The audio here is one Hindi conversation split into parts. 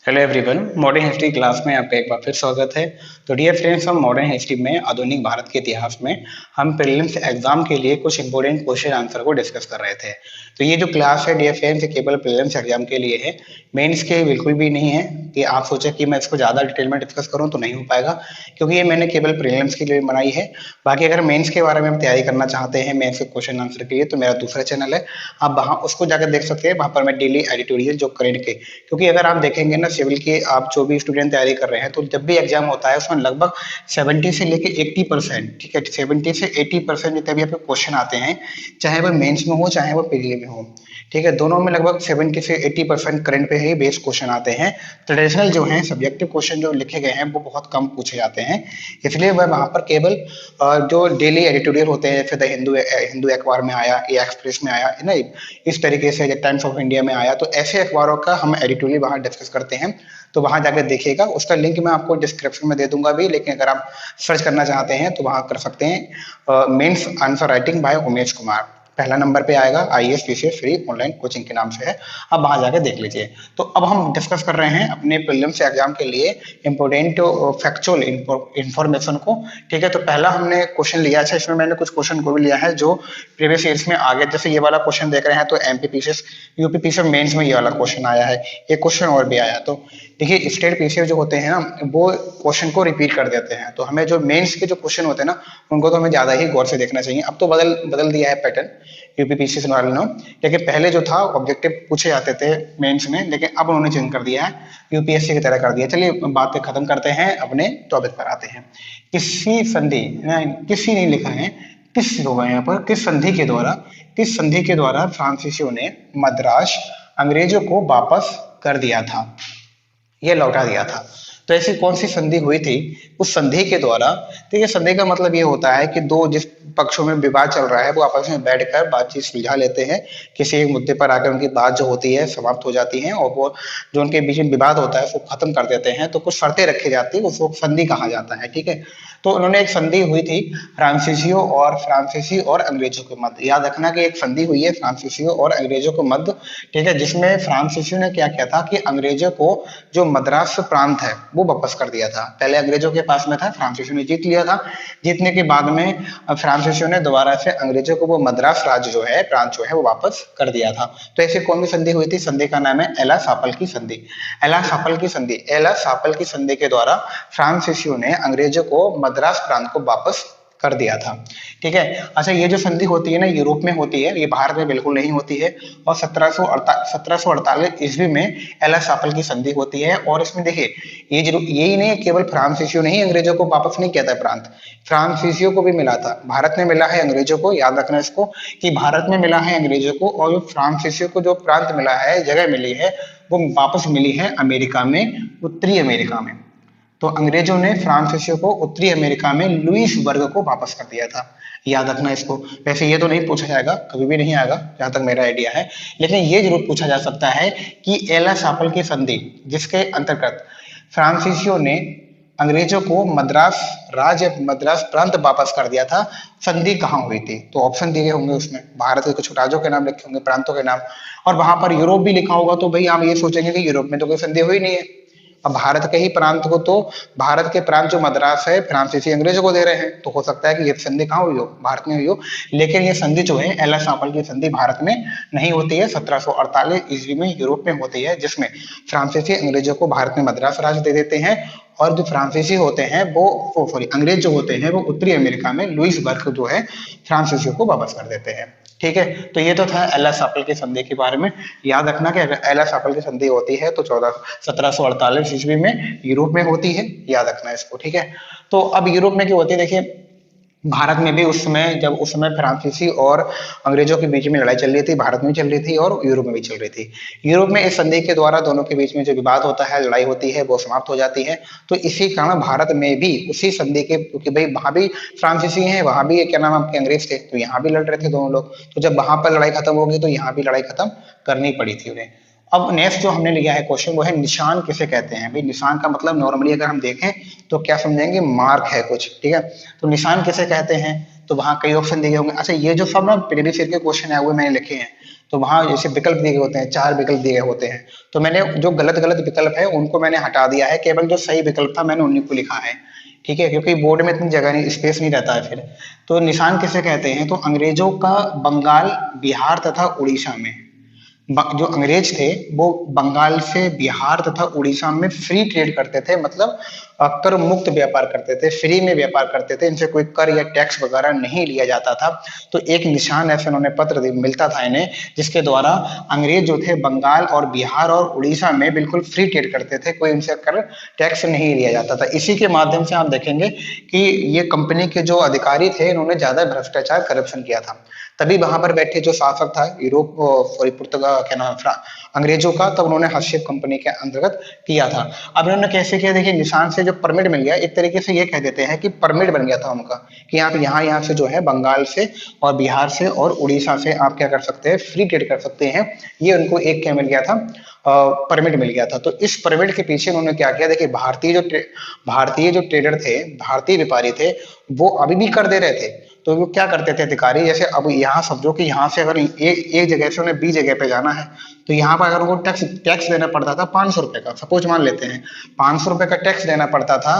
Hello everyone, modern history class में आपका एक बार फिर स्वागत है। तो डियर फ्रेंड्स, हम मॉडर्न हिस्ट्री में आधुनिक भारत के इतिहास में हम प्रीलिम्स एग्जाम के लिए कुछ इंपॉर्टेंट क्वेश्चन आंसर को डिस्कस कर रहे थे। तो ये जो क्लास है डियर फ्रेंड्स, केवल प्रीलिम्स एग्जाम के लिए है, मेंस के बिल्कुल भी नहीं है। कि आप सोचे कि मैं इसको ज़्यादा डिटेल में डिस्कस करूँ तो नहीं हो पाएगा, क्योंकि ये मैंने केवल प्रीलिम्स के लिए बनाई है। बाकी अगर मेंस के बारे में हम तैयारी करना चाहते हैं, मेंस के क्वेश्चन आंसर के लिए, तो मेरा दूसरा चैनल है, आप वहाँ उसको जाकर देख सकते हैं। वहाँ पर मैं डेली एडिटोरियल जो करेंट के, क्योंकि अगर आप देखेंगे ना सिविल के, आप जो भी स्टूडेंट तैयारी कर रहे हैं, तो जब भी एग्जाम होता है उसमें लगभग 70 से लेके 80%, ठीक है, 70 से 80% जितने भी आपके क्वेश्चन आते हैं, चाहे वो मेंस में हो चाहे वो प्रीलिम में हो, ठीक है, दोनों में लगभग 70 से 80% करंट पे ही बेस्ड क्वेश्चन आते हैं। ट्रेडिशनल जो है सब्जेक्टिव क्वेश्चन जो लिखे गए हैं वो बहुत कम पूछे जाते हैं, इसलिए वह वहाँ पर केवल जो डेली एडिटोरियल होते हैं, फिर द हिंदू हिंदू अखबार में आया या एक्सप्रेस में आया है ना, इस तरीके से टाइम्स ऑफ इंडिया में आया, तो ऐसे अखबारों का हम एडिटोरियल वहाँ डिस्कस करते हैं। तो वहां जाकर देखिएगा, उसका लिंक मैं आपको डिस्क्रिप्शन में दे दूंगा भी, लेकिन अगर आप सर्च करना चाहते हैं तो वहां कर सकते हैं। Mains answer writing by Umesh Kumar, पहला नंबर पे आएगा, IAS PCS free online coaching के नाम से है, आप वहां जाकर देख लीजिए। तो अब हम डिस्कस कर रहे हैं अपने प्रीलिम्स एग्जाम के लिए इंपोर्टेंट फैक्चुअल इंफॉर्मेशन को, ठीक है। तो पहला हमने क्वेश्चन लिया है, इसमें मैंने कुछ क्वेश्चन को भी लिया है जो प्रीवियस ईयर्स में आ गया। जैसे ये वाला क्वेश्चन देख रहे हैं, तो MP PCS UP PCS mains में ये वाला क्वेश्चन आया है, एक क्वेश्चन और भी आया। तो देखिए, स्टेट पीसीएस जो होते हैं ना, वो क्वेश्चन को रिपीट कर देते हैं, तो हमें जो मेंस के जो क्वेश्चन होते हैं ना, उनको तो हमें ज्यादा ही गौर से देखना चाहिए। अब तो बदल बदल दिया है पैटर्न यूपी पीसीएस वाले ने, लेकिन पहले जो था ऑब्जेक्टिव पूछे जाते थे मेंस में, लेकिन अब उन्होंने चेंज कर दिया है, यूपीएससी की तरह कर दिया। चलिए बातें खत्म करते हैं, अपने टॉपिक पर आते हैं। किसी संधि, किसी नहीं लिखा है, किस होगा यहाँ पर, किस संधि के द्वारा फ्रांसीसियों ने मद्रास अंग्रेजों को वापस कर दिया था, ये लौटा दिया था। तो ऐसी कौन सी संधि हुई थी उस संधि के द्वारा। तो ये संधि का मतलब ये होता है कि दो जिस पक्षों में विवाद चल रहा है वो आपस में बैठकर बातचीत सुलझा लेते हैं, किसी एक मुद्दे पर आकर उनकी बात जो होती है समाप्त हो जाती है, और वो जो उनके बीच में विवाद होता है उसको खत्म कर देते हैं। तो कुछ शर्तें रखी जाती है, उसको संधि कहा जाता है, ठीक है। तो उन्होंने एक संधि हुई थी फ्रांसीसी और अंग्रेजों के मध्य, याद रखना कि एक संधि हुई है फ्रांसीसियों और अंग्रेजों के मध्य, ठीक है, जिसमें फ्रांसीसियों ने क्या किया था कि अंग्रेजों को जो मद्रास प्रांत है वो वापस कर दिया था। पहले अंग्रेजों के पास में था, फ्रांसीसियों ने जीत लिया था, जीतने के बाद में फ्रांसीसियों ने दोबारा से अंग्रेजों को वो मद्रास राज्य जो है, प्रांत जो है, वो वापस कर दिया था। तो ऐसी कौन सी संधि हुई थी, संधि का नाम है एला सापल की संधि। एला सापल की संधि के द्वारा फ्रांसीसियों ने अंग्रेजों को मद्रास प्रांत को वापस कर दिया था, ठीक है। अच्छा, ये जो संधि होती है ना, यूरोप में होती है, ये भारत में बिल्कुल नहीं होती है। और 1748 ईस्वी में एला सापल की संधि होती है। और इसमें देखिए, ये जरूर यही नहीं, केवल फ्रांसीसियों ने ही अंग्रेजों को वापस नहीं किया था प्रांत, फ्रांसीसियों को भी मिला था, भारत में मिला है अंग्रेजों को, याद रखना इसको कि भारत में मिला है अंग्रेजों को, और जो फ्रांसीसियों को जो प्रांत मिला है, जगह मिली है, वो वापस मिली है अमेरिका में, उत्तरी अमेरिका में। तो अंग्रेजों ने फ्रांसीसियों को उत्तरी अमेरिका में लुईस वर्ग को वापस कर दिया था, याद रखना इसको। वैसे ये तो नहीं पूछा जाएगा, कभी भी नहीं आएगा जहां तक मेरा आइडिया है, लेकिन ये जरूर पूछा जा सकता है कि एला सापल की संधि जिसके अंतर्गत फ्रांसीसियों ने अंग्रेजों को मद्रास प्रांत वापस कर दिया था, संधि कहाँ हुई थी। तो ऑप्शन दिए होंगे उसमें, भारत के कुछ राज्यों के नाम लिखे होंगे, प्रांतों के नाम, और वहां पर यूरोप भी लिखा होगा, तो भाई आप ये सोचेंगे कि यूरोप में तो कोई संधि हुई नहीं है। अब भारत के ही प्रांत को, तो भारत के प्रांत जो मद्रास है फ्रांसीसी अंग्रेजों को दे रहे हैं, तो हो सकता है कि ये संधि कहाँ हुई हो, भारत में हुई हो। लेकिन ये संधि जो है एला सापल की संधि भारत में नहीं होती है, 1748 ईस्वी में यूरोप में होती है, जिसमें फ्रांसीसी अंग्रेजों को भारत में मद्रास राज्य दे देते हैं, और जो फ्रांसीसी होते हैं वो सॉरी अंग्रेज जो होते हैं वो उत्तरी अमेरिका में लुईस वर्ग जो है फ्रांसीसियों को वापस कर देते हैं, ठीक है। तो ये तो था एला सापल की संधि के बारे में। याद रखना कि अगर एला सापल की संधि होती है तो 1748 ईस्वी में यूरोप में होती है, याद रखना इसको, ठीक है। तो अब यूरोप में क्यों होती है, देखिए भारत में भी उस समय फ्रांसीसी और अंग्रेजों के बीच में लड़ाई चल रही थी, भारत में चल रही थी और यूरोप में भी चल रही थी। यूरोप में इस संधि के द्वारा दोनों के बीच में जो विवाद होता है, लड़ाई होती है, वो समाप्त हो जाती है। तो इसी कारण भारत में भी उसी संधि के, क्योंकि भाई वहां भी फ्रांसीसी हैं, वहां भी क्या नाम आपके अंग्रेज थे, तो यहाँ भी लड़ रहे थे दोनों लोग, तो जब वहां पर लड़ाई खत्म होगी तो यहाँ भी लड़ाई खत्म करनी पड़ी थी उन्हें। अब नेक्स्ट जो हमने लिया है क्वेश्चन, वो है निशान किसे कहते हैं। भाई निशान का मतलब नॉर्मली अगर हम देखें तो क्या समझेंगे, मार्क है कुछ, ठीक है। तो निशान किसे कहते हैं, तो वहाँ कई ऑप्शन दिए होंगे। अच्छा, ये जो सब ना प्रीवियस ईयर के क्वेश्चन है वो मैंने लिखे हैं, तो वहाँ जैसे विकल्प दिए गए होते हैं, 4 विकल्प दिए गए होते हैं, तो मैंने जो गलत गलत विकल्प है उनको मैंने हटा दिया है, केवल जो सही विकल्प था मैंने उन्हीं को लिखा है। ठीक है, क्योंकि बोर्ड में इतनी जगह नहीं, स्पेस नहीं रहता है फिर। तो निशान किसे कहते हैं, तो अंग्रेजों का बंगाल, बिहार तथा उड़ीसा में, जो अंग्रेज थे वो बंगाल से बिहार तथा उड़ीसा में फ्री ट्रेड करते थे, मतलब कर मुक्त व्यापार करते थे, फ्री में व्यापार करते थे, इनसे कोई कर या टैक्स वगैरह नहीं लिया जाता था। तो एक निशान ऐसे उन्होंने पत्र मिलता था इन्हें, जिसके द्वारा अंग्रेज जो थे बंगाल और बिहार और उड़ीसा में बिल्कुल फ्री ट्रेड करते थे, कोई इनसे कर टैक्स नहीं लिया जाता था। इसी के माध्यम से आप देखेंगे कि ये कंपनी के जो अधिकारी थे इन्होंने ज्यादा भ्रष्टाचार, करप्शन किया था। तभी वहां पर बैठे जो शासक था यूरोप, सॉरी पुर्तगाल, क्या नाम, अंग्रेजों का, तब उन्होंने हस्तक्षेप कंपनी के अंतर्गत किया था। अब इन्होंने कैसे किया, देखिए निशान से जो परमिट मिल गया, एक तरीके से ये कह देते हैं कि परमिट बन गया था उनका, कि आप यहाँ से जो है बंगाल से और बिहार से और उड़ीसा से आप क्या कर सकते हैं, फ्री ट्रेड कर सकते हैं। ये उनको एक क्या मिल गया था, परमिट मिल गया था। तो इस परमिट के पीछे उन्होंने क्या किया, देखिए भारतीय जो ट्रेडर थे, भारतीय व्यापारी थे, वो अभी भी कर दे रहे थे। तो वो क्या करते थे अधिकारी, जैसे अब यहाँ समझो कि यहाँ से अगर एक जगह से उन्हें बी जगह पे जाना है, तो यहाँ पर अगर उनको टैक्स टैक्स देना पड़ता था 500 रुपए का, सपोज मान लेते हैं 500 रुपए का टैक्स देना पड़ता था।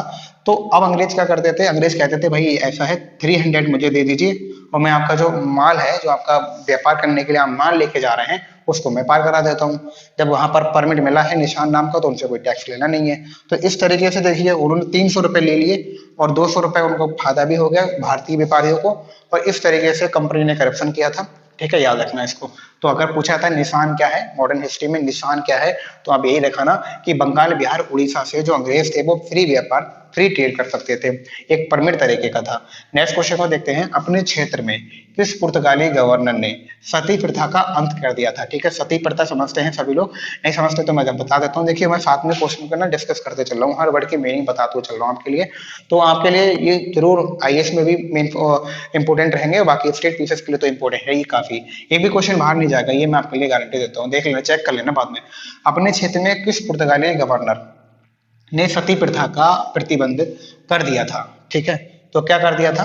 तो अब अंग्रेज क्या करते थे, अंग्रेज कहते थे भाई ऐसा है 300 मुझे दे दीजिए, और मैं आपका जो माल है, जो आपका व्यापार करने के लिए आप माल लेके जा रहे हैं, उसको मैं पार करा देता हूँ। जब वहां पर परमिट मिला है निशान नाम का, तो उनसे कोई टैक्स लेना नहीं है। तो इस तरीके से देखिए उन्होंने 300 रुपए ले लिए, और 200 रुपए उनको फायदा भी हो गया भारतीय व्यापारियों को, और इस तरीके से कंपनी ने करप्शन किया था। ठीक है, याद रखना इसको। तो अगर पूछा था निशान क्या है, मॉडर्न हिस्ट्री में निशान क्या है, तो आप यही रखना कि बंगाल, बिहार, उड़ीसा से जो अंग्रेज थे वो फ्री व्यापार, फ्री ट्रेड कर सकते थे, एक परमिट तरीके का था। नेक्स्ट क्वेश्चन को देखते हैं, अपने क्षेत्र में किस पुर्तगाली गवर्नर ने सती प्रथा का अंत कर दिया था। ठीक है, सती प्रथा समझते हैं सभी लोग, नहीं समझते तो मैं बता देता हूँ। देखिए मैं साथ में क्वेश्चन को ना डिस्कस करते चल रहा हूँ, हर वर्ड की मीनिंग बताते चल रहा हूँ आपके लिए, तो आपके लिए ये जरूर आईएएस में भी मेन इंपोर्टेंट रहेंगे, बाकी स्टेट पीसेस के लिए तो इंपोर्टेंट है ये काफी। एक भी क्वेश्चन बाहर नहीं जाएगा, ये मैं आपके लिए गारंटी देता हूँ, देख लेना, चेक कर लेना बाद में। अपने क्षेत्र में किस पुर्तगाली गवर्नर ने सती प्रथा का प्रतिबंध कर दिया था। ठीक है, तो क्या कर दिया था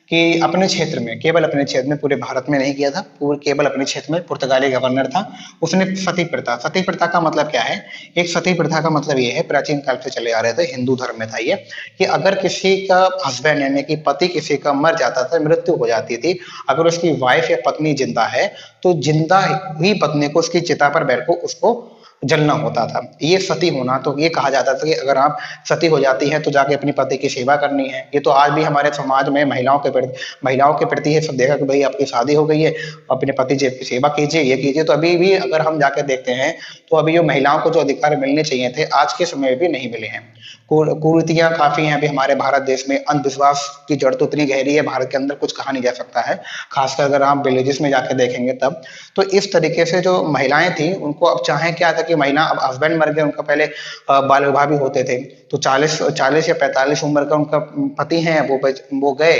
कि अपने क्षेत्र में, केवल अपने क्षेत्र में, पूरे भारत में नहीं किया था, पूरे केवल अपने क्षेत्र में पुर्तगाली गवर्नर था, उसने सती प्रथा, सती प्रथा का मतलब क्या है, एक सती प्रथा का मतलब ये है, प्राचीन काल से चले आ रहे थे, हिंदू धर्म में था ये, कि अगर किसी का हस्बैंड यानी कि पति किसी का मर जाता था, मृत्यु हो जाती थी, अगर उसकी वाइफ या पत्नी जिंदा है, तो जिंदा हुई पत्नी को उसकी चिता पर बैठ को उसको जलना होता था, ये सती होना। तो ये कहा जाता था कि अगर आप सती हो जाती है तो जाके अपनी पति की सेवा करनी है। ये तो आज भी हमारे समाज में महिलाओं के प्रति ये सब देखा कि भाई आपकी शादी हो गई है, अपने पति जी की सेवा कीजिए, ये कीजिए। तो अभी भी अगर हम जाके देखते हैं तो अभी जो महिलाओं को जो अधिकार मिलने चाहिए थे आज के समय में भी नहीं मिले हैं। कुरीतियां काफी हैं अभी हमारे भारत देश में, अंधविश्वास की जड़ तो इतनी गहरी है भारत के अंदर, कुछ कहा नहीं जा सकता है, खासकर अगर आप विलेजेस में जाके देखेंगे तब। तो इस तरीके से जो महिलाएं थी उनको अब चाहे क्या था कि महिला, अब हस्बैंड मर गए उनका, पहले बाल विवाह भी होते थे, तो 40 या 45 उम्र का उनका पति है, वो गए,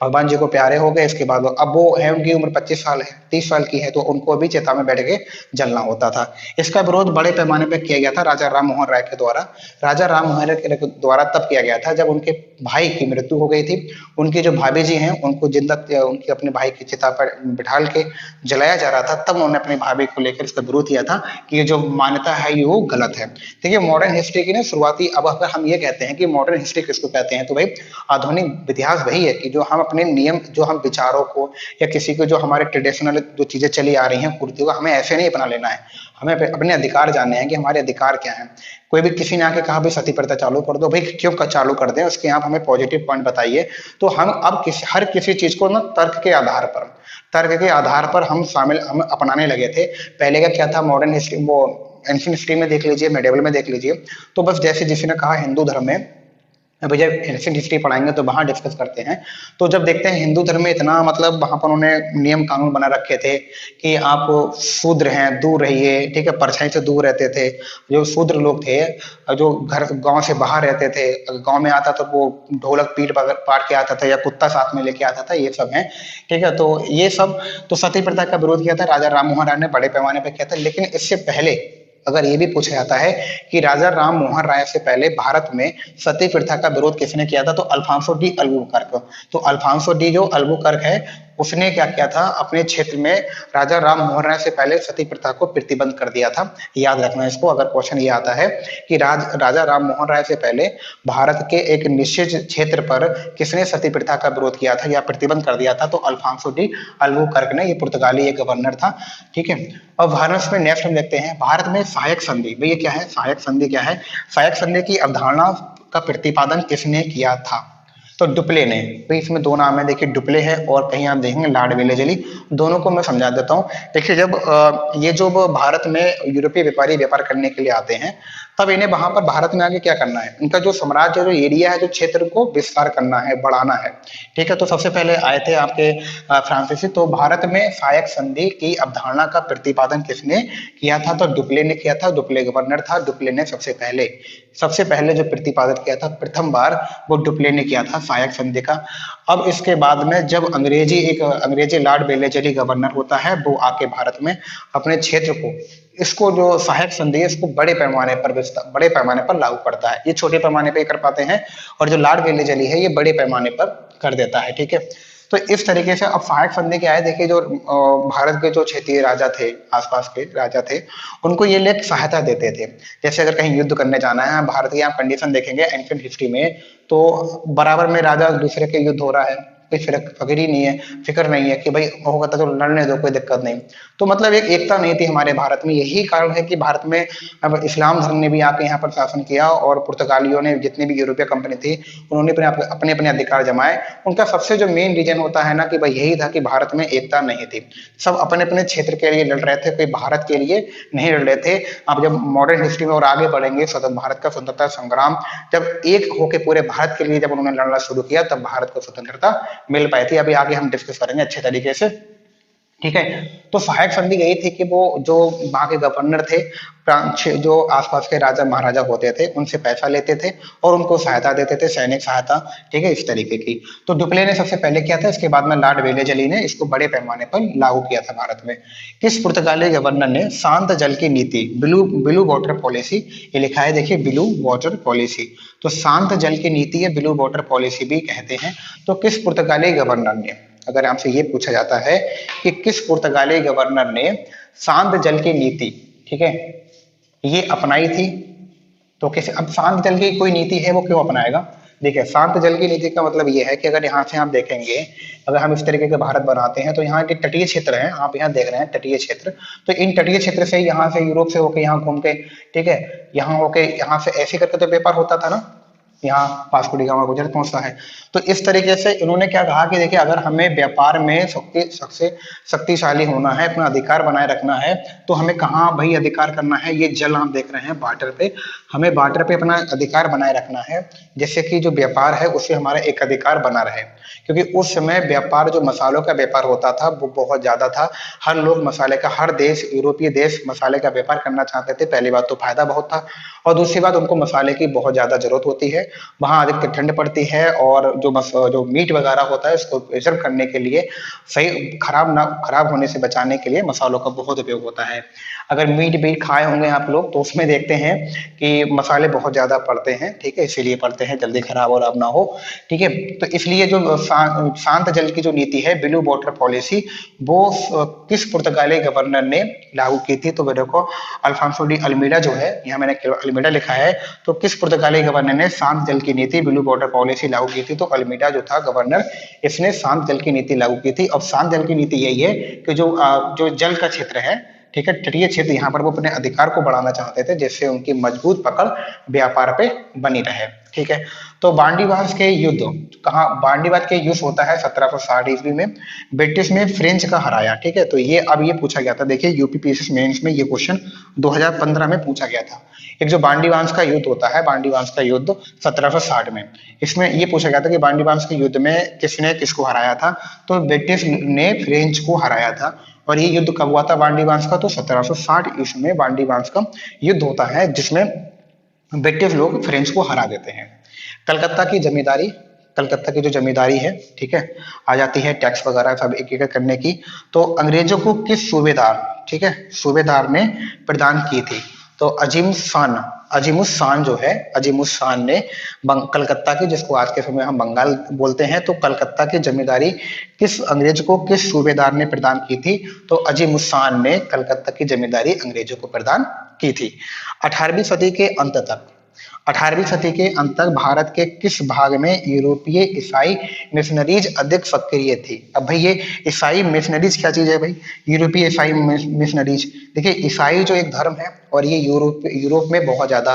भगवान जी को प्यारे हो गए, इसके बाद अब वो है, उनकी उम्र 25 साल है, 30 साल की है, तो उनको भी चिता में बैठ के जलना होता था। इसका विरोध बड़े पैमाने पर किया गया था राजा राम मोहन राय के द्वारा। राजा राम मोहन राय के द्वारा तब किया गया था जब उनके भाई की मृत्यु हो गई थी, उनकी जो भाभी जी हैं उनको जिंदा, उनकी अपने भाई की चिता पर बिठाल के जलाया जा रहा था, तब उन्होंने अपनी भाभी को लेकर इसका विरोध किया था कि ये जो मान्यता है ये वो गलत है। देखिए मॉडर्न हिस्ट्री की ना शुरुआती, अब अगर हम ये कहते हैं कि मॉडर्न हिस्ट्री किसको कहते हैं, तो भाई आधुनिक इतिहास वही है कि जो हम अपने नियम, जो हम विचारों को या किसी को, जो हमारे ट्रेडिशनल जो चीजें चली आ रही हैं कुर्तियों को, हमें ऐसे नहीं अपना लेना है, हमें अपने अधिकार जानने हैं कि हमारे अधिकार क्या हैं। कोई भी किसी ने आके कहा भाई सती प्रथा चालू कर दो, भाई क्यों चालू कर दें, उसके आप हमें पॉजिटिव पॉइंट बताइए। तो हम अब हर किसी चीज को ना तर्क के आधार पर हम अपनाने लगे थे। पहले का क्या था, मॉडर्न हिस्ट्री, वो एंशिएंट हिस्ट्री में देख लीजिए, मेडिवल में देख लीजिए, तो बस जैसे जिसी ने कहा हिंदू धर्म में, अभी जब एंशिएंट हिस्ट्री पढ़ाएंगे तो वहां डिस्कस करते हैं। तो जब देखते हैं हिंदू धर्म में इतना, मतलब वहां पर उन्होंने नियम कानून बना रखे थे कि आप शूद्र हैं दूर रहिए, ठीक है, परछाई से दूर रहते थे। जो शूद्र लोग थे, जो घर गांव से बाहर रहते थे, गांव में आता तो वो ढोलक पीट पाट के आता था या कुत्ता साथ में लेके आता था, ये सब है, ठीक है। तो ये सब, तो सती प्रथा का विरोध किया था राजा राम मोहन राय ने, बड़े पैमाने पर किया था। लेकिन इससे पहले अगर ये भी पूछा जाता है कि राजा राम मोहन राय से पहले भारत में सती प्रथा का विरोध किसने किया था, तो अल्फांसो डी अल्बुकर्क। तो अल्फांसो डी जो अल्बुकर्क है, उसने क्या किया था, अपने क्षेत्र में राजा राम मोहन राय से पहले सती प्रथा को प्रतिबंध कर दिया था। याद रखना इसको, अगर क्वेश्चन ये आता है कि राजा राम मोहन राय से पहले भारत के एक निश्चित क्षेत्र पर किसने सती प्रथा का विरोध किया था या प्रतिबंध कर दिया था, तो अल्फांसो डी अल्बुकर्क ने। ये पुर्तगाली एक गवर्नर था, ठीक है। और भारत में नेक्स्ट हम देखते हैं, भारत में सहायक संधि। भैया क्या है सहायक संधि, क्या है सहायक संधि की अवधारणा का प्रतिपादन किसने किया था, तो डुप्ले ने। तो इसमें दो नाम है, देखिए डुप्ले है और कहीं आप देखेंगे लॉर्ड वेलेजली। दोनों को मैं समझा देता हूँ। देखिए जब ये जो भारत में यूरोपीय व्यापारी व्यापार करने के लिए आते हैं, तब इन्हें वहां पर भारत में आगे क्या करना है, इनका जो साम्राज्य जो एरिया है, जो क्षेत्र को विस्तार करना है, बढ़ाना है, ठीक है। तो सबसे पहले आए थे आपके फ्रांसीसी। तो भारत में सहायक संधि की अवधारणा का प्रतिपादन किसने किया था, तो डुप्ले ने किया था। डुप्ले गवर्नर था, डुप्ले ने सबसे पहले जो प्रतिपादित किया था, प्रथम बार वो डुप्ले ने किया था सहायक संधि का। अब इसके बाद में जब अंग्रेजी लॉर्ड वेलेजली गवर्नर होता है, वो आके भारत में अपने क्षेत्र को, इसको जो सहायक संधि है, इसको बड़े पैमाने पर लागू करता है। ये छोटे पैमाने पे कर पाते हैं, और जो लॉर्ड वेलेजली है, ये बड़े पैमाने पर कर देता है, ठीक है। तो इस तरीके से अब सहायक संधि क्या है, देखिए जो भारत के जो क्षेत्रीय राजा थे, आसपास के राजा थे, उनको ये लोग सहायता देते थे। जैसे अगर कहीं युद्ध करने जाना है, भारत की आप कंडीशन देखेंगे एंशिएंट हिस्ट्री में, तो बराबर में राजा दूसरे के युद्ध हो रहा है, कोई फिक्र नहीं है कि भाई होगा तो लड़ने दो, कोई दिक्कत नहीं। तो मतलब एक एकता नहीं थी हमारे भारत में। यही कारण है कि भारत में अब इस्लाम धर्म ने भी आके यहाँ पर शासन किया, और पुर्तगालियों ने, जितनी भी यूरोपीय कंपनी थी, उन्होंने अपने अपने अधिकार जमाए। उनका सबसे जो मेन रीजन होता है ना कि भाई यही था कि भारत में एकता नहीं थी, सब अपने अपने क्षेत्र के लिए लड़ रहे थे, कोई भारत के लिए नहीं लड़ रहे थे। आप जब मॉडर्न हिस्ट्री में और आगे बढ़ेंगे, भारत का स्वतंत्रता संग्राम जब एक होके पूरे भारत के लिए जब उन्होंने लड़ना शुरू किया, तब भारत को स्वतंत्रता मिल पाई थी। अभी आगे हम डिस्कस करेंगे अच्छे तरीके से, ठीक है। तो सहायक संधि यही थी कि वो जो वहां के गवर्नर थे, जो आसपास के राजा महाराजा होते थे, उनसे पैसा लेते थे और उनको सहायता देते थे, सैनिक सहायता, ठीक है, इस तरीके की। तो डुप्ले ने सबसे पहले किया था, इसके बाद में लॉर्ड वेलेजली ने इसको बड़े पैमाने पर लागू किया था भारत में। किस पुर्तगाली गवर्नर ने शांत जल की नीति, ब्लू वाटर पॉलिसी, ये लिखा है देखिए ब्लू वाटर पॉलिसी। तो शांत जल की नीति है, ब्लू वाटर पॉलिसी भी कहते हैं। तो किस पुर्तगाली गवर्नर ने, अगर आपसे ये पूछा जाता है कि किस पुर्तगाली गवर्नर ने शांत जल की नीति, ठीक है, ये अपनाई थी, तो कैसे, अब शांत जल की कोई नीति है वो क्यों अपनाएगा। देखिए शांत जल की नीति का मतलब ये है कि अगर यहाँ से आप देखेंगे, अगर हम इस तरीके के भारत बनाते हैं, तो यहाँ के तटीय क्षेत्र है, आप यहाँ देख रहे हैं तटीय क्षेत्र, तो इन तटीय क्षेत्र से यहाँ से यूरोप से होके यहाँ घूम के, ठीक है, यहाँ होके यहाँ से ऐसे करके तो व्यापार होता था ना, यहाँ वास्को डी गामा गुजरात पहुंचता है। तो इस तरीके से इन्होंने क्या कहा कि देखिए अगर हमें व्यापार में सबसे शक्तिशाली होना है, अपना अधिकार बनाए रखना है, तो हमें कहाँ भाई अधिकार करना है, ये जल आप देख रहे हैं वाटर पे, हमें वाटर पे अपना अधिकार बनाए रखना है, जिससे कि जो व्यापार है उससे हमारा एक अधिकार बना रहे। क्योंकि उस समय व्यापार, जो मसालों का व्यापार होता था, वो बहुत ज्यादा था। हर लोग मसाले का, हर देश, यूरोपीय देश मसाले का व्यापार करना चाहते थे। पहली बात तो फायदा बहुत था, और दूसरी बात उनको मसाले की बहुत ज्यादा जरूरत होती है, वहां अधिक ठंड पड़ती है, और जो मीट वगैरह होता है उसको प्रिजर्व करने के लिए, सही खराब होने से बचाने के लिए मसालों का बहुत उपयोग होता है। अगर मीट भी खाए होंगे आप लोग, तो उसमें देखते हैं कि मसाले बहुत ज्यादा पड़ते हैं, ठीक है, इसीलिए पड़ते हैं, जल्दी खराब और अब ना हो, ठीक है। तो इसलिए जो शांत जल की जो नीति है, ब्लू वाटर पॉलिसी, वो किस पुर्तगाली गवर्नर ने लागू की थी, तो देखो अल्फांसो डी अल्मीडा जो है, यहाँ मैंने अल्मीडा लिखा है, तो किस पुर्तगाली गवर्नर ने शांत जल की नीति, ब्लू वाटर पॉलिसी लागू की थी, तो अल्मीडा जो था गवर्नर, इसने शांत जल की नीति लागू की थी। अब शांत जल की नीति यही है कि जो जल का क्षेत्र है, ठीक है, तटीय क्षेत्र, यहाँ पर वो अपने अधिकार को बढ़ाना चाहते थे, जिससे उनकी मजबूत पकड़ व्यापार पे बनी रहे, ठीक है। तो बांडीवास के युद्ध कहाँ, बांडीवास के युद्ध होता है 1760 ईस्वी में, ब्रिटिश में फ्रेंच का हराया, ठीक है। तो ये अब ये पूछा गया था, देखिए यूपीपीएससी मेंस में ये क्वेश्चन 2015 में पूछा गया था। एक जो बांडीवास का युद्ध होता है, बांडीवास का युद्ध 1760 में, इसमें ये पूछा गया था कि बांडीवास के युद्ध में किसने किसको हराया था, तो ब्रिटिश ने फ्रेंच को हराया था। और ये युद्ध कब हुआ था बांडीवास का, तो 1760 ईस्वी में बांडीवास का युद्ध होता है, जिसमें ब्रिटिश लोग फ्रेंच को हरा देते हैं। कलकत्ता की जो जमींदारी है, ठीक है, आ जाती है, टैक्स वगैरह सब एक एक करने की, तो अंग्रेजों को किस सूबेदार, ठीक है, सूबेदार ने प्रदान की थी, तो अजीमुस खान जो है, अजीमुस खान ने कलकत्ता की, जिसको आज के समय हम बंगाल बोलते हैं, तो कलकत्ता की जमींदारी किस सूबेदार ने प्रदान की थी? तो अजीमुस खान ने कलकत्ता की जमींदारी अंग्रेजों को प्रदान की थी। 18वीं सदी के अंत तक 18वीं सदी के अंत तक भारत के किस भाग में यूरोपीय ईसाई मिशनरीज अधिक सक्रिय थी? अब भाई ये ईसाई मिशनरीज क्या चीज है भाई? यूरोपीय ईसाई मिशनरीज, देखिए ईसाई जो एक धर्म है और ये यूरोप में बहुत ज्यादा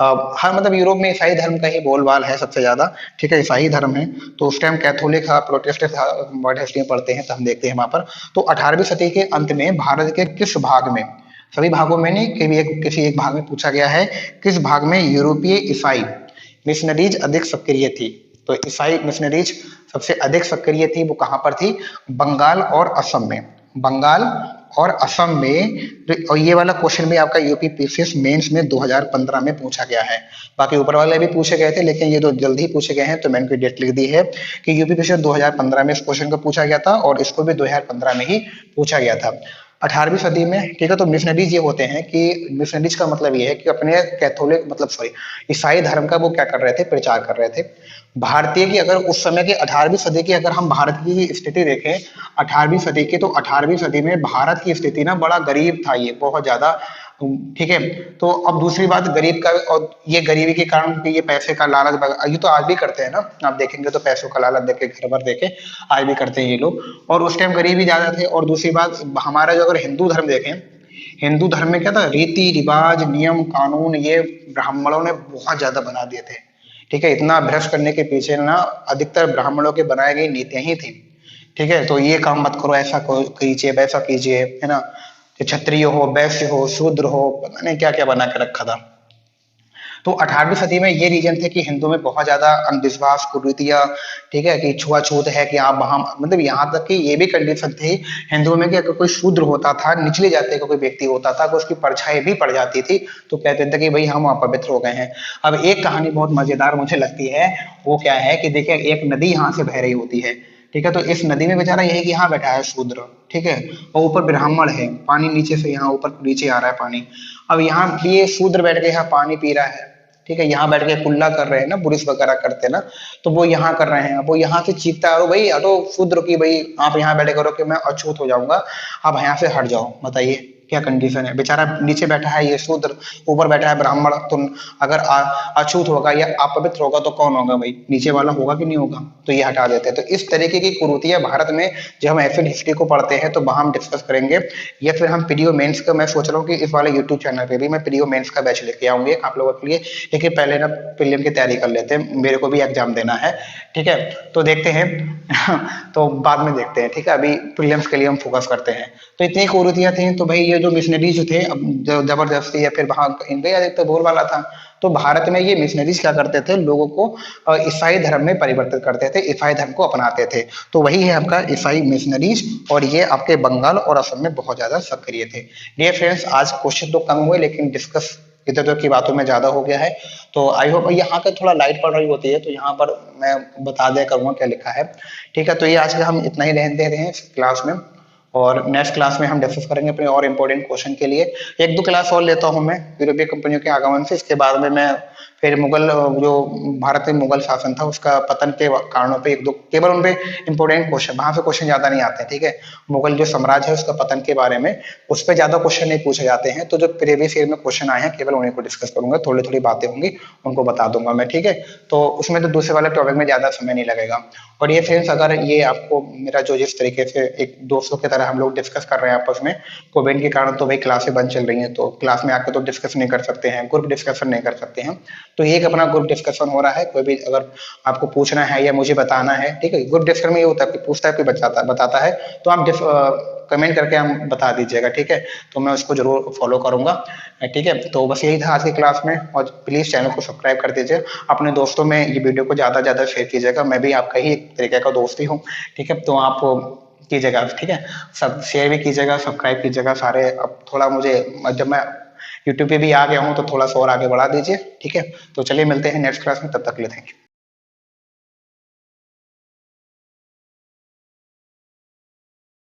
हर मतलब यूरोप में ईसाई धर्म का ही बोलबाल है सबसे ज्यादा, ठीक है, ईसाई धर्म है। तो उस टाइम कैथोलिक था, प्रोटेस्टेंट था, मॉडर्न हिस्ट्री में पढ़ते हैं तो हम देखते हैं वहां पर। तो 18वीं सदी के अंत में भारत के किस भाग में, सभी भागों में नहीं, किसी एक भाग में पूछा गया है, किस भाग में यूरोपीय ईसाई मिशनरीज अधिक सक्रिय थी? तो ईसाई मिशनरीज सबसे अधिक सक्रिय थी, वो कहां पर थी? बंगाल और असम में। बंगाल और असम में। और ये वाला क्वेश्चन भी आपका यूपी पीसीएस मेंस में 2015 में पूछा गया है। बाकी ऊपर वाले भी पूछे गए थे, लेकिन ये तो जल्दी ही पूछे गए हैं, तो मैंने इनकी डेट लिख दी है कि यूपी पीसीएस 2015 में इस क्वेश्चन को पूछा गया था और इसको भी 2015 में ही पूछा गया था। 18वीं सदी में, ठीक है। तो मिशनरीज ये होते हैं कि मिशनरीज का मतलब ये है कि अपने कैथोलिक मतलब सॉरी ईसाई धर्म का वो क्या कर रहे थे? प्रचार कर रहे थे। भारतीय की अगर उस समय की 18वीं सदी की अगर हम भारत की स्थिति देखें 18वीं सदी की, तो 18वीं सदी में भारत की स्थिति ना बड़ा गरीब था, ये बहुत ज्यादा, ठीक है। तो अब दूसरी बात गरीब का, और ये गरीबी के कारण कि ये पैसे का लालच, ये तो आज भी करते हैं ना, आप देखेंगे तो पैसों का लालच देके घर भर देके आज भी करते हैं ये लोग। और उस टाइम गरीबी ज्यादा थे। और दूसरी बात हमारा जो अगर हिंदू धर्म देखें, हिंदू धर्म में क्या था? रीति रिवाज नियम कानून ये ब्राह्मणों ने बहुत ज्यादा बना दिए थे, ठीक है। इतना भ्रष्ट करने के पीछे ना अधिकतर ब्राह्मणों के बनाई गई नीतियां ही थी, ठीक है। तो ये काम मत करो, ऐसा कीजिए, वैसा कीजिए, है ना। क्षत्रिय हो, वैश्य हो, शूद्र हो, पता नहीं क्या क्या बना के रखा था। तो 18वीं सदी में ये रीजन थे कि हिंदू में बहुत ज्यादा अंधविश्वास, कुरीतियां, ठीक है, कि छुआछूत है, कि आप वहां मतलब यहाँ तक कि ये भी कंडीशन थी हिंदुओं में कि अगर कोई शूद्र होता था, निचली जाति का कोई व्यक्ति होता था, तो उसकी परछाई भी पड़ जाती थी, तो कहते थे कि भाई हम अपवित्र हो गए हैं। अब एक कहानी बहुत मजेदार मुझे लगती है, वो क्या है कि देखिए एक नदी यहाँ से बह रही होती है, ठीक है। तो इस नदी में बेचारा यही कि यहाँ बैठा है शूद्र, ठीक है, और ऊपर ब्राह्मण है, पानी नीचे से यहाँ ऊपर नीचे आ रहा है पानी। अब यहाँ ये शूद्र बैठ के यहाँ पानी पी रहा है, ठीक है, यहाँ बैठ के कुल्ला कर रहे हैं ना, पुरुष वगैरह करते हैं ना, तो वो यहाँ कर रहे हैं। वो यहाँ से चीखता है, भाई हटो शूद्र की, भाई आप यहाँ बैठे करो कि मैं अछूत हो जाऊंगा, आप यहाँ से हट जाओ। बताइए क्या कंडीशन है? बेचारा नीचे बैठा है ये शूद्र, ऊपर बैठा है ब्राह्मण। तो अगर अछूत होगा या अपवित्र होगा तो कौन होगा भाई? नीचे वाला होगा कि नहीं होगा? तो ये हटा देते हैं। तो इस तरीके की कुरीतियां भारत में, जब हम एफिड हिस्ट्री को पढ़ते हैं तो वहां हम डिस्कस करेंगे, या फिर हम पीडीओ मेंस का, मैं सोच रहा हूँ कि इस वाले यूट्यूब चैनल पे भी मैं पीडीओ मेंस का बैच लेके आऊंगी आप लोगों के लिए, लेकिन पहले ना प्रीलिम की तैयारी कर लेते हैं, मेरे को भी एग्जाम देना है, ठीक है। तो देखते हैं तो बाद में देखते हैं, ठीक है, अभी प्रीलिम्स के लिए हम फोकस करते हैं। तो इतनी कुरीतियां थी। तो भाई ये जो मिशनरीज थे, अब जबरदस्ती या फिर वहां इनका अधिकतर बोल वाला था, तो भारत में ये मिशनरीज क्या करते थे? लोगों को ईसाई धर्म में परिवर्तित करते थे, ईसाई धर्म को अपनाते थे। तो वही है आपका ईसाई मिशनरीज, और ये आपके बंगाल और असम में बहुत ज्यादा सक्रिय थे। डियर फ्रेंड्स, आज क्वेश्चन तो कम हुए, लेकिन डिस्कस इधर उधर की बातों में ज्यादा हो गया है। तो आई होप यहाँ पे थोड़ा लाइट पड़ रही होती है, तो यहाँ पर मैं बता दिया करूंगा क्या लिखा है, ठीक है। तो ये आज के हम इतना ही रहने दे रहे हैं इस क्लास में, और नेक्स्ट क्लास में हम डिस्कस करेंगे अपने और इम्पोर्टेंट क्वेश्चन के लिए। एक दो क्लास और लेता हूं मैं यूरोपीय कंपनियों के आगमन से, इसके बाद में मैं फिर मुगल, जो भारत में मुगल शासन था उसका पतन के कारणों पे एक दो केवल उन पे इंपॉर्टेंट क्वेश्चन, वहां से क्वेश्चन ज्यादा नहीं आते हैं, ठीक है। मुगल जो साम्राज्य है उसका पतन के बारे में उस पर ज्यादा क्वेश्चन नहीं पूछे जाते हैं। तो जो प्रीवियस ईयर में क्वेश्चन आए हैं केवल उन्हीं को डिस्कस करूंगा, थोड़ी थोड़ी बातें होंगी उनको बता दूंगा मैं, ठीक है। तो उसमें तो दूसरे वाले टॉपिक में ज्यादा समय नहीं लगेगा। और ये फ्रेंड्स, अगर ये आपको मेरा जो जिस तरीके से एक दोस्तों की तरह हम लोग डिस्कस कर रहे हैं आपस में, कोविड के कारण तो भाई क्लासें बंद चल रही हैं, तो क्लास में आकर तो डिस्कस नहीं कर सकते हैं, ग्रुप डिस्कशन नहीं कर सकते हैं, तो एक अपना ग्रुप डिस्कशन हो रहा है। कोई भी अगर आपको पूछना है या मुझे बताना है, ठीक है, ग्रुप डिस्कशन में ये होता है कि पूछता है कोई बताता है, तो आप कमेंट करके हम बता दीजिएगा, ठीक है। तो मैं उसको जरूर फॉलो करूंगा, ठीक है। तो बस यही था आज की क्लास में, और प्लीज चैनल को सब्सक्राइब कर दीजिए, अपने दोस्तों में ये वीडियो को ज्यादा ज्यादा शेयर कीजिएगा। मैं भी आपका ही एक तरीके का दोस्त ही हूँ, ठीक है। तो आप कीजिएगा, ठीक है, सब शेयर भी कीजिएगा, सब्सक्राइब कीजिएगा सारे। अब थोड़ा मुझे, जब मैं यूट्यूब पे भी आ गया हूँ तो थोड़ा सा और आगे बढ़ा दीजिए, ठीक है। तो चलिए मिलते हैं नेक्स्ट क्लास में, तब तक के लिए थैंक यू।